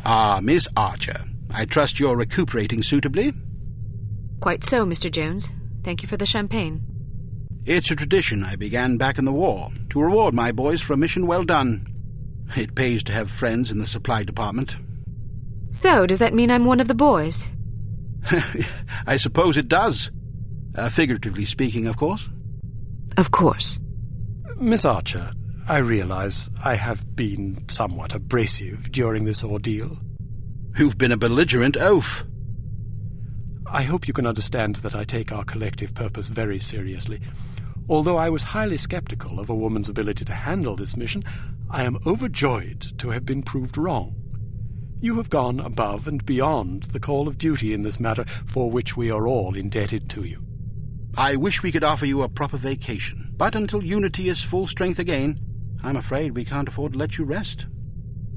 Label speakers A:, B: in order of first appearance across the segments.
A: Ah, Miss Archer, I trust you're recuperating suitably?
B: Quite so, Mr. Jones. Thank you for the champagne.
A: It's a tradition I began back in the war, to reward my boys for a mission well done. It pays to have friends in the supply department.
B: So, does that mean I'm one of the boys?
A: I suppose it does. Figuratively speaking, of course.
B: Of course.
C: Miss Archer, I realize I have been somewhat abrasive during this ordeal.
A: You've been a belligerent oaf.
C: I hope you can understand that I take our collective purpose very seriously. Although I was highly skeptical of a woman's ability to handle this mission, I am overjoyed to have been proved wrong. You have gone above and beyond the call of duty in this matter, for which we are all indebted to you.
A: I wish we could offer you a proper vacation, but until Unity is full strength again, I'm afraid we can't afford to let you rest.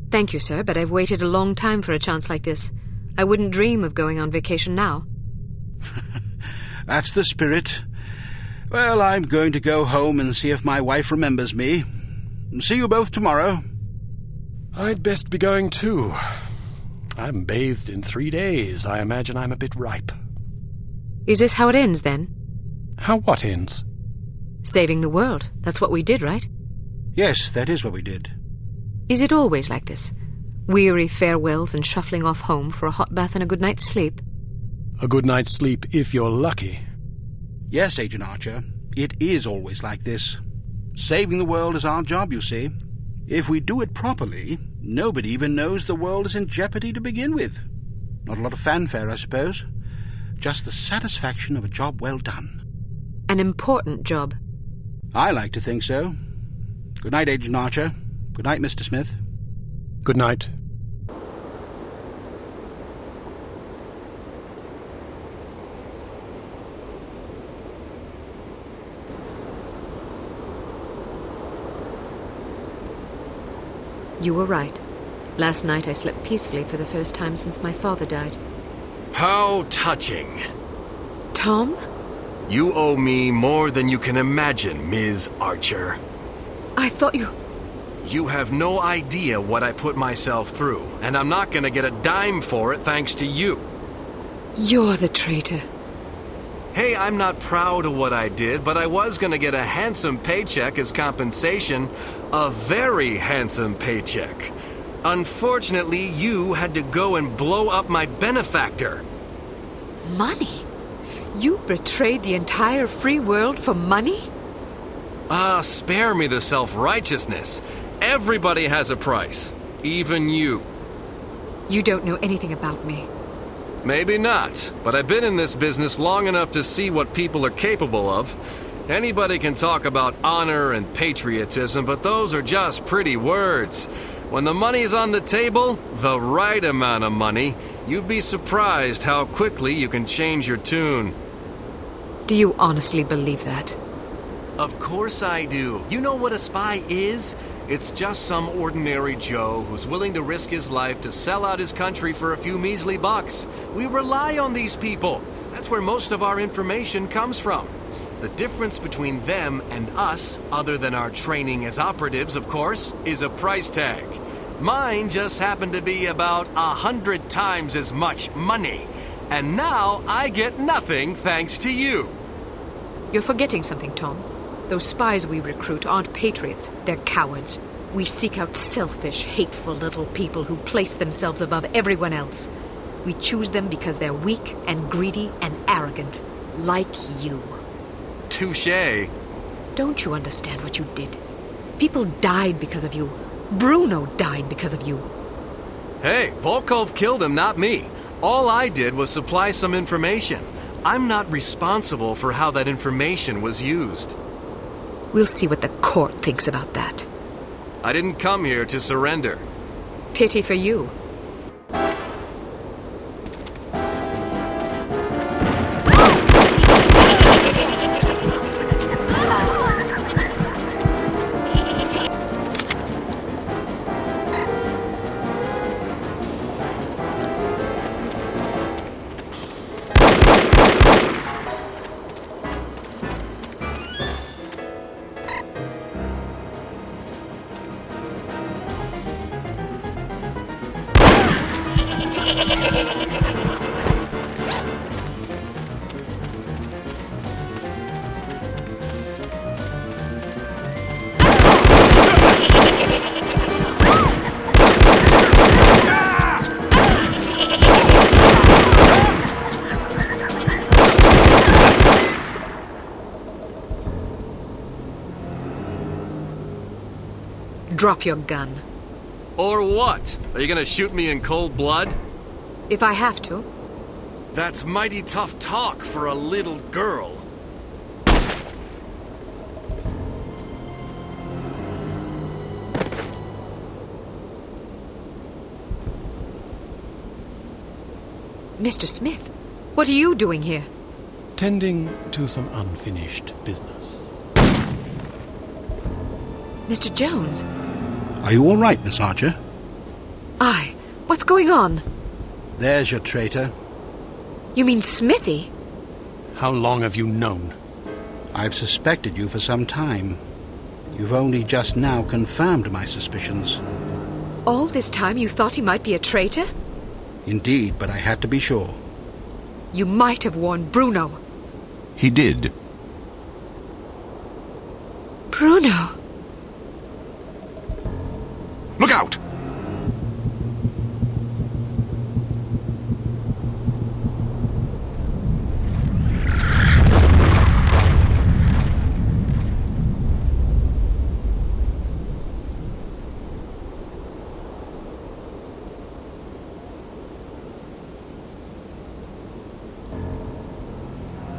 B: Thank you, sir, but I've waited a long time for a chance like this. I wouldn't dream of going on vacation now.
A: That's the spirit. Well, I'm going to go home and see if my wife remembers me. See you both tomorrow.
C: I'd best be going too. I haven't bathed in 3 days. I imagine I'm a bit ripe.
B: Is this how it ends, then?
C: How what ends?
B: Saving the world. That's what we did, right?
A: Yes, that is what we did.
B: Is it always like this? Weary farewells and shuffling off home for a hot bath and a good night's sleep?
C: A good night's sleep if you're lucky.
A: Yes, Agent Archer, it is always like this. Saving the world is our job, you see. If we do it properly, nobody even knows the world is in jeopardy to begin with. Not a lot of fanfare, I suppose. Just the satisfaction of a job well done.
B: An important job.
A: I like to think so. Good night, Agent Archer. Good night, Mr. Smith.
C: Good night.
B: You were right. Last night I slept peacefully for the first time since my father died.
D: How touching.
B: Tom?
D: You owe me more than you can imagine, Ms. Archer.
B: I thought you...
D: You have no idea what I put myself through, and I'm not gonna get a dime for it thanks to you.
B: You're the traitor.
D: Hey, I'm not proud of what I did, but I was gonna get a handsome paycheck as compensation. A very handsome paycheck. Unfortunately, you had to go and blow up my benefactor.
B: Money? You betrayed the entire free world for money?
D: Spare me the self-righteousness. Everybody has a price. Even you.
B: You don't know anything about me.
D: Maybe not, but I've been in this business long enough to see what people are capable of. Anybody can talk about honor and patriotism, but those are just pretty words. When the money's on the table, the right amount of money, you'd be surprised how quickly you can change your tune.
B: Do you honestly believe that?
D: Of course I do. You know what a spy is? It's just some ordinary Joe who's willing to risk his life to sell out his country for a few measly bucks. We rely on these people. That's where most of our information comes from. The difference between them and us, other than our training as operatives, of course, is a price tag. Mine just happened to be about 100 times as much money. And now I get nothing thanks to you.
B: You're forgetting something, Tom. Those spies we recruit aren't patriots, they're cowards. We seek out selfish, hateful little people who place themselves above everyone else. We choose them because they're weak and greedy and arrogant, like you.
D: Touché.
B: Don't you understand what you did? People died because of you. Bruno died because of you.
D: Hey, Volkov killed him, not me. All I did was supply some information. I'm not responsible for how that information was used.
B: We'll see what the court thinks about that.
D: I didn't come here to surrender.
B: Pity for you. Drop your gun.
D: Or what? Are you gonna shoot me in cold blood?
B: If I have to.
D: That's mighty tough talk for a little girl.
B: Mr. Smith, what are you doing here?
C: Tending to some unfinished business.
B: Mr. Jones?
A: Are you all right, Miss Archer?
B: Aye. What's going on?
A: There's your traitor.
B: You mean Smithy?
C: How long have you known?
A: I've suspected you for some time. You've only just now confirmed my suspicions.
B: All this time you thought he might be a traitor?
A: Indeed, but I had to be sure.
B: You might have warned Bruno.
E: He did.
B: Bruno?
E: Look out!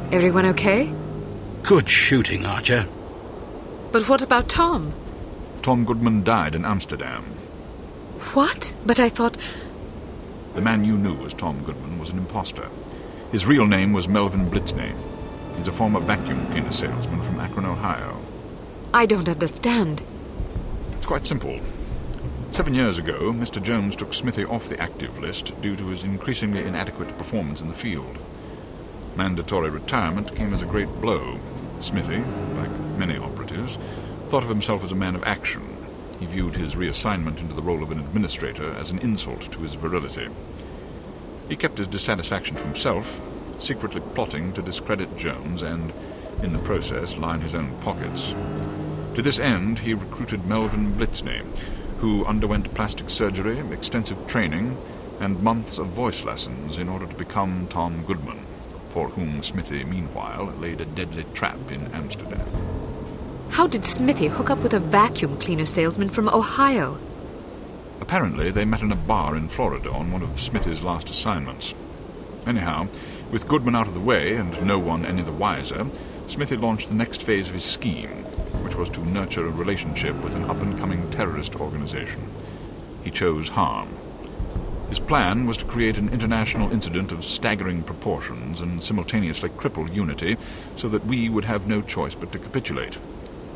B: Everyone okay?
A: Good shooting, Archer.
B: But what about Tom?
E: Tom Goodman died in Amsterdam.
B: What? But I thought...
E: The man you knew as Tom Goodman was an imposter. His real name was Melvin Blitzney. He's a former vacuum cleaner salesman from Akron, Ohio.
B: I don't understand.
E: It's quite simple. 7 years ago, Mr. Jones took Smithy off the active list due to his increasingly inadequate performance in the field. Mandatory retirement came as a great blow. Smithy, like many operatives, thought of himself as a man of action. He viewed his reassignment into the role of an administrator as an insult to his virility. He kept his dissatisfaction to himself, secretly plotting to discredit Jones and, in the process, line his own pockets. To this end, he recruited Melvin Blitzney, who underwent plastic surgery, extensive training, and months of voice lessons in order to become Tom Goodman, for whom Smithy, meanwhile, laid a deadly trap in Amsterdam.
B: How did Smithy hook up with a vacuum cleaner salesman from Ohio?
E: Apparently, they met in a bar in Florida on one of Smithy's last assignments. Anyhow, with Goodman out of the way and no one any the wiser, Smithy launched the next phase of his scheme, which was to nurture a relationship with an up-and-coming terrorist organization. He chose H.A.R.M. His plan was to create an international incident of staggering proportions and simultaneously cripple Unity so that we would have no choice but to capitulate.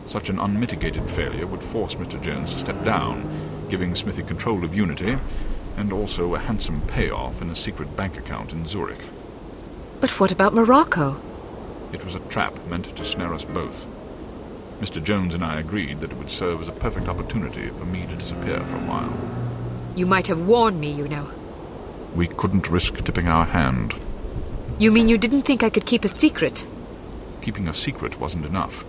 E: Such an unmitigated failure would force Mr. Jones to step down, giving Smithy control of Unity and also a handsome payoff in a secret bank account in Zurich.
B: But what about Morocco?
E: It was a trap meant to snare us both. Mr. Jones and I agreed that it would serve as a perfect opportunity for me to disappear for a while.
B: You might have warned me, you know.
E: We couldn't risk tipping our hand.
B: You mean you didn't think I could keep a secret?
E: Keeping a secret wasn't enough.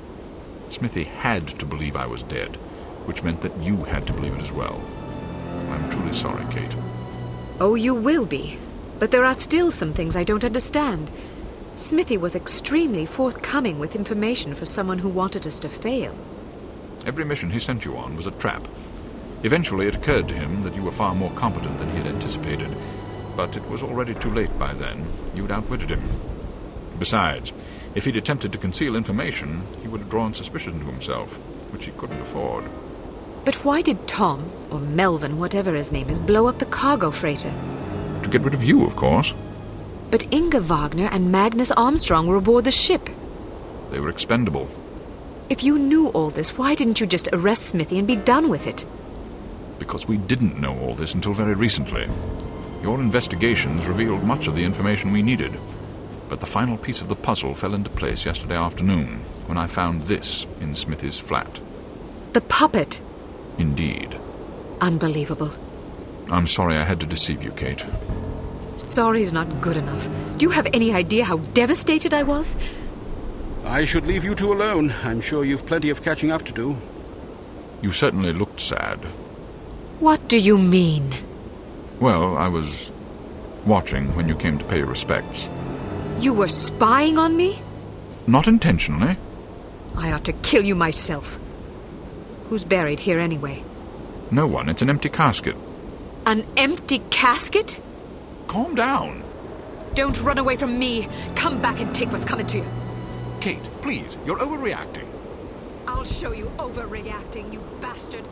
E: Smithy had to believe I was dead, which meant that you had to believe it as well. I'm truly sorry, Cate.
B: Oh, you will be. But there are still some things I don't understand. Smithy was extremely forthcoming with information for someone who wanted us to fail.
E: Every mission he sent you on was a trap. Eventually it occurred to him that you were far more competent than he had anticipated, but it was already too late by then. You'd outwitted him. Besides, if he'd attempted to conceal information, he would have drawn suspicion to himself, which he couldn't afford.
B: But why did Tom, or Melvin, whatever his name is, blow up the cargo freighter?
E: To get rid of you, of course.
B: But Inga Wagner and Magnus Armstrong were aboard the ship.
E: They were expendable.
B: If you knew all this, why didn't you just arrest Smithy and be done with it?
E: Because we didn't know all this until very recently. Your investigations revealed much of the information we needed. But the final piece of the puzzle fell into place yesterday afternoon, when I found this in Smithy's flat.
B: The puppet?
E: Indeed.
B: Unbelievable.
E: I'm sorry I had to deceive you, Cate.
B: Sorry's not good enough. Do you have any idea how devastated I was?
A: I should leave you two alone. I'm sure you've plenty of catching up to do.
E: You certainly looked sad.
B: What do you mean?
E: Well, I was watching when you came to pay your respects.
B: You were spying on me?
E: Not intentionally.
B: I ought to kill you myself. Who's buried here anyway?
E: No one. It's an empty casket.
B: An empty casket?
E: Calm down.
B: Don't run away from me. Come back and take what's coming to you.
E: Cate, please, you're overreacting.
B: I'll show you overreacting, you bastard.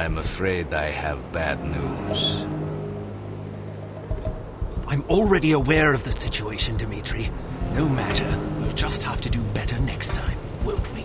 D: I'm afraid I have bad news.
F: I'm already aware of the situation, Dimitri. No matter. We'll just have to do better next time, won't we?